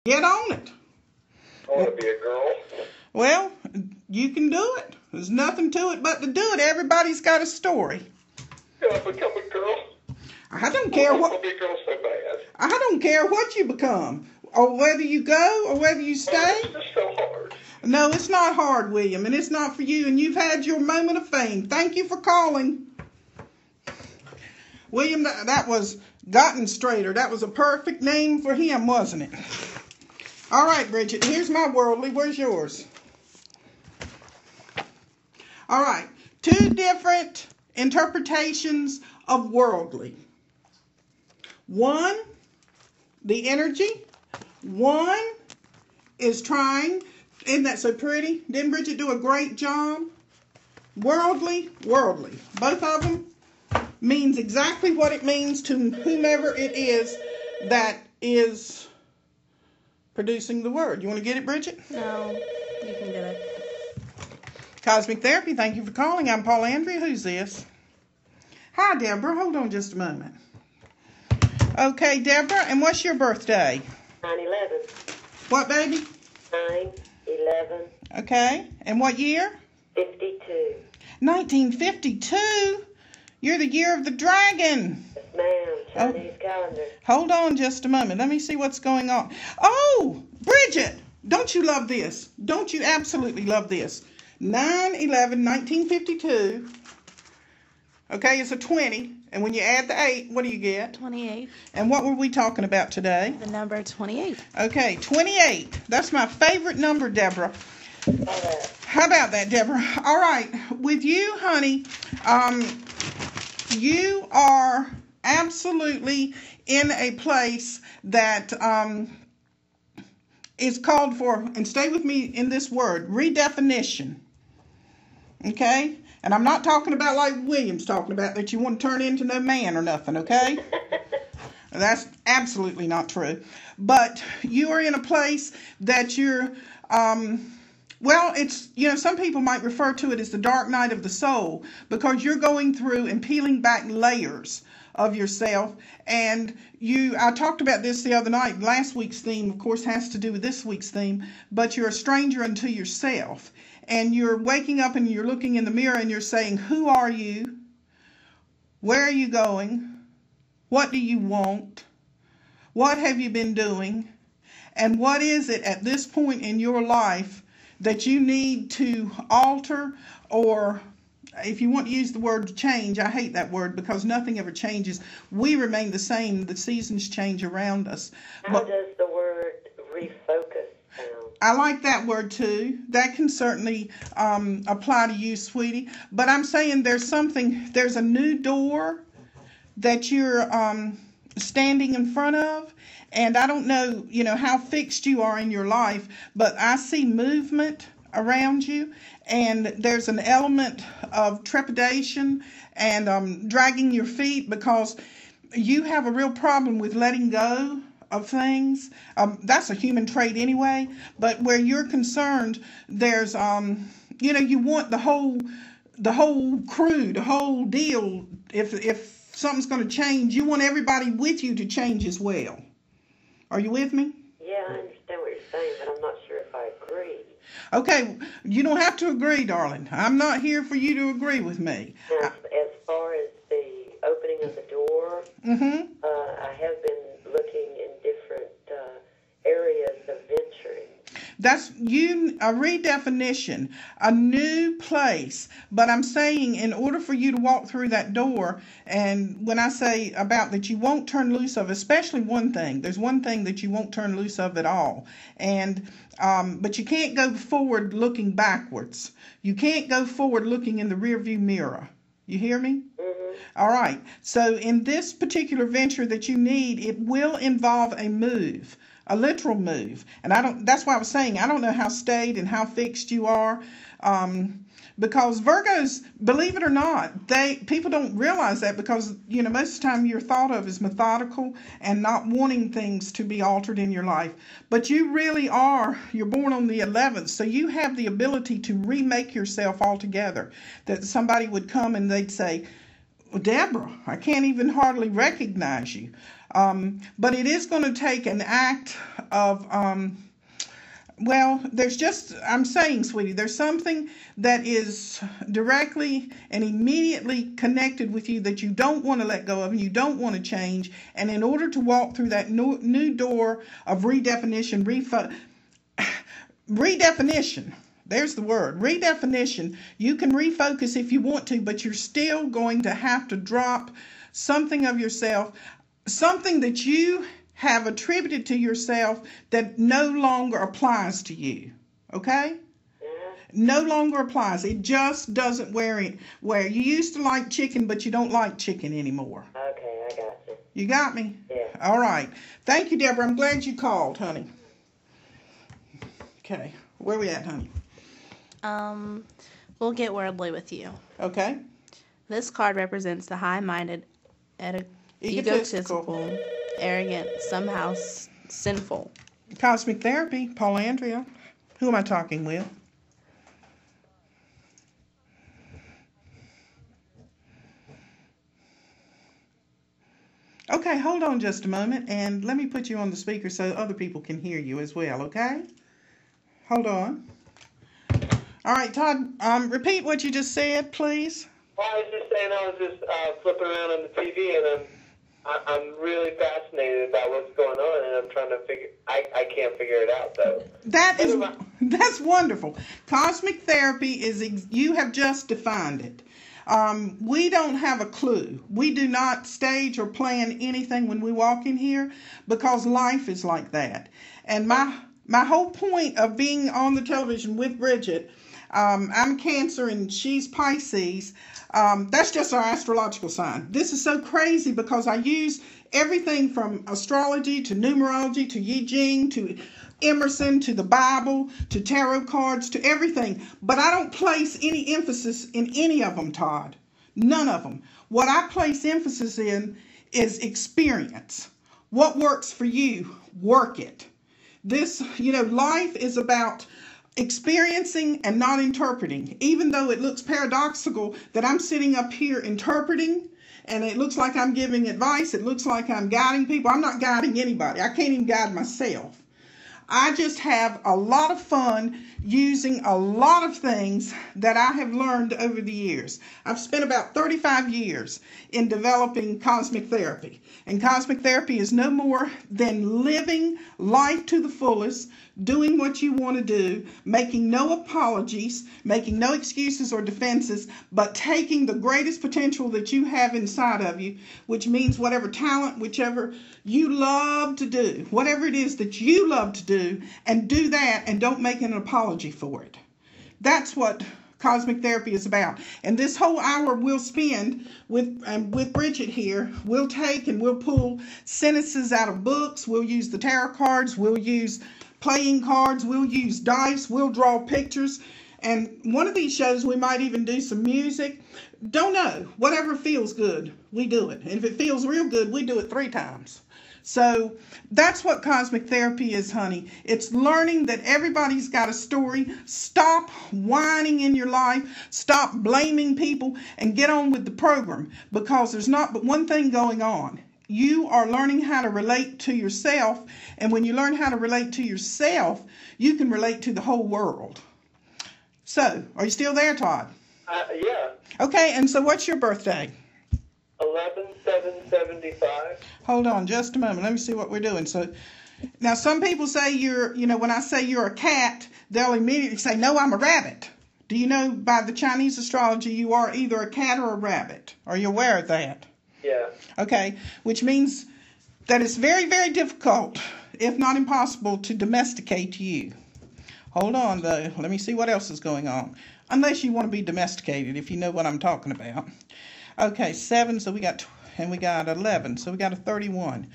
Get on it. I want to be a girl. Well, you can do it. There's nothing to it but to do it. Everybody's got a story. Can I become a girl? I don't care what. I want to be a girl so bad. I don't care what you become, or whether you go, or whether you stay. It's just so hard. No, it's not hard, William, and it's not for you. And you've had your moment of fame. Thank you for calling, William. That was Gotten Straighter. That was a perfect name for him, wasn't it? All right, Bridget. Here's my worldly. Where's yours? All right. Two different interpretations of worldly. One, the energy. One is trying. Isn't that so pretty? Didn't Bridget do a great job? Worldly, worldly. Both of them means exactly what it means to whomever it is that is producing the word. You want to get it, Bridget? No, you can get it. Cosmic Therapy, thank you for calling. I'm Paula. Andrea. Who's this? Hi, Deborah. Hold on just a moment. Okay, Deborah, and what's your birthday? 9/11. What, baby? 9/11. Okay, and what year? 52. 1952? You're the year of the dragon. Yes, ma'am. Chinese calendar. Hold on just a moment. Let me see what's going on. Oh, Bridget, don't you love this? Don't you absolutely love this? 9/11/1952. Okay, it's a 20. And when you add the 8, what do you get? 28. And what were we talking about today? The number 28. Okay, 28. That's my favorite number, Deborah. How about that, Deborah? All right. With you, honey, you are absolutely in a place that is called for, and stay with me in this word, redefinition. Okay? And I'm not talking about like William's talking about, that you want to turn into no man or nothing, okay? That's absolutely not true. But you are in a place that you're, well, it's, some people might refer to it as the dark night of the soul, because you're going through and peeling back layers of yourself. And I talked about this the other night. Last week's theme, of course, has to do with this week's theme, but you're a stranger unto yourself. And you're waking up and you're looking in the mirror and you're saying, who are you? Where are you going? What do you want? What have you been doing? And what is it at this point in your life that you need to alter, or if you want to use the word change, I hate that word because nothing ever changes. We remain the same. The seasons change around us. How does the word refocus sound? I like that word too. That can certainly apply to you, sweetie. But I'm saying there's a new door that you're standing in front of. And I don't know, how fixed you are in your life, but I see movement around you. And there's an element of trepidation and dragging your feet, because you have a real problem with letting go of things. That's a human trait anyway, but where you're concerned, there's you want the whole crew, the whole deal. If something's going to change, you want everybody with you to change as well. Are you with me? Yeah, I understand what you're saying, but I'm not sure if I agree. Okay, you don't have to agree, darling. I'm not here for you to agree with me. As far as the opening of the door, I have been looking in different areas of venturing. That's a redefinition, a new place. But I'm saying, in order for you to walk through that door, and when I say about that you won't turn loose of, especially one thing, there's one thing that you won't turn loose of at all. And but you can't go forward looking backwards. You can't go forward looking in the rearview mirror. You hear me? All right. So in this particular venture that you need, it will involve a move. A literal move. And that's why I was saying, I don't know how staid and how fixed you are. Because Virgos, believe it or not, people don't realize that, because, most of the time you're thought of as methodical and not wanting things to be altered in your life. But you really are, you're born on the 11th, so you have the ability to remake yourself altogether. That somebody would come and they'd say, well, Deborah, I can't even hardly recognize you. But it is going to take an act of, well, there's just, I'm saying, sweetie, there's something that is directly and immediately connected with you that you don't want to let go of and you don't want to change. And in order to walk through that new door of redefinition, redefinition, there's the word, redefinition, you can refocus if you want to, but you're still going to have to drop something of yourself, something that you have attributed to yourself that no longer applies to you. Okay? No longer applies. It just doesn't wear it. Where you used to like chicken, but you don't like chicken anymore. Okay, I got you. You got me? Yeah. All right. Thank you, Deborah. I'm glad you called, honey. Okay. Where we at, honey? We'll get worldly with you. Okay. This card represents the high-minded, egotistical, arrogant, somehow sinful. Cosmic therapy, Paula, Andrea. Who am I talking with? Okay, hold on just a moment, and let me put you on the speaker so other people can hear you as well, okay? Hold on. All right, Todd, repeat what you just said, please. Well, I was just saying, I was just flipping around on the TV, and I'm really fascinated about what's going on, and I'm trying to I can't figure it out, though. That's wonderful. Cosmic therapy is, you have just defined it. We don't have a clue. We do not stage or plan anything when we walk in here because life is like that. And my whole point of being on the television with Bridget, I'm Cancer and she's Pisces. That's just our astrological sign. This is so crazy because I use everything from astrology to numerology to Yi Jing to Emerson to the Bible to tarot cards to everything. But I don't place any emphasis in any of them, Todd. None of them. What I place emphasis in is experience. What works for you, work it. This, life is about experiencing and not interpreting. Even though it looks paradoxical that I'm sitting up here interpreting and it looks like I'm giving advice, it looks like I'm guiding people. I'm not guiding anybody. I can't even guide myself. I just have a lot of fun using a lot of things that I have learned over the years. I've spent about 35 years in developing cosmic therapy. And cosmic therapy is no more than living life to the fullest, doing what you want to do, making no apologies, making no excuses or defenses, but taking the greatest potential that you have inside of you, which means whatever talent, whichever you love to do, whatever it is that you love to do, and do that and don't make an apology for it. That's what cosmic therapy is about. And this whole hour we'll spend with Bridget here, we'll take and we'll pull sentences out of books, we'll use the tarot cards, we'll use playing cards, we'll use dice, we'll draw pictures, and one of these shows we might even do some music. Don't know. Whatever feels good, we do it. And if it feels real good, we do it 3 times. So that's what cosmic therapy is, honey. It's learning that everybody's got a story. Stop whining in your life. Stop blaming people and get on with the program, because there's not but one thing going on. You are learning how to relate to yourself, and when you learn how to relate to yourself, you can relate to the whole world. So, are you still there, Todd? Yeah. Okay, and so what's your birthday? 11/7/75. Hold on just a moment. Let me see what we're doing. So, now some people say you're, when I say you're a cat, they'll immediately say, no, I'm a rabbit. Do you know by the Chinese astrology you are either a cat or a rabbit? Are you aware of that? Yeah. Okay, which means that it's very, very difficult, if not impossible, to domesticate you. Hold on, though. Let me see what else is going on. Unless you want to be domesticated, if you know what I'm talking about. Okay, 7, so we got 11, so we got a 31.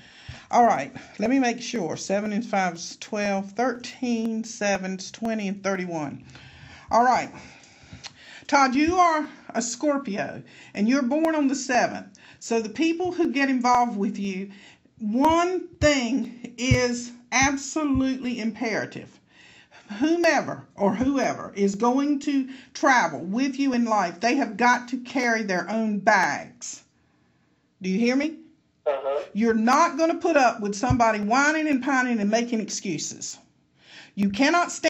All right, let me make sure. 7 and 5 is 12, 13, 7 is 20, and 31. All right. Todd, you are a Scorpio, and you're born on the 7th. So the people who get involved with you, one thing is absolutely imperative. Whomever or whoever is going to travel with you in life, they have got to carry their own bags. Do you hear me? You're not going to put up with somebody whining and pining and making excuses. You cannot stand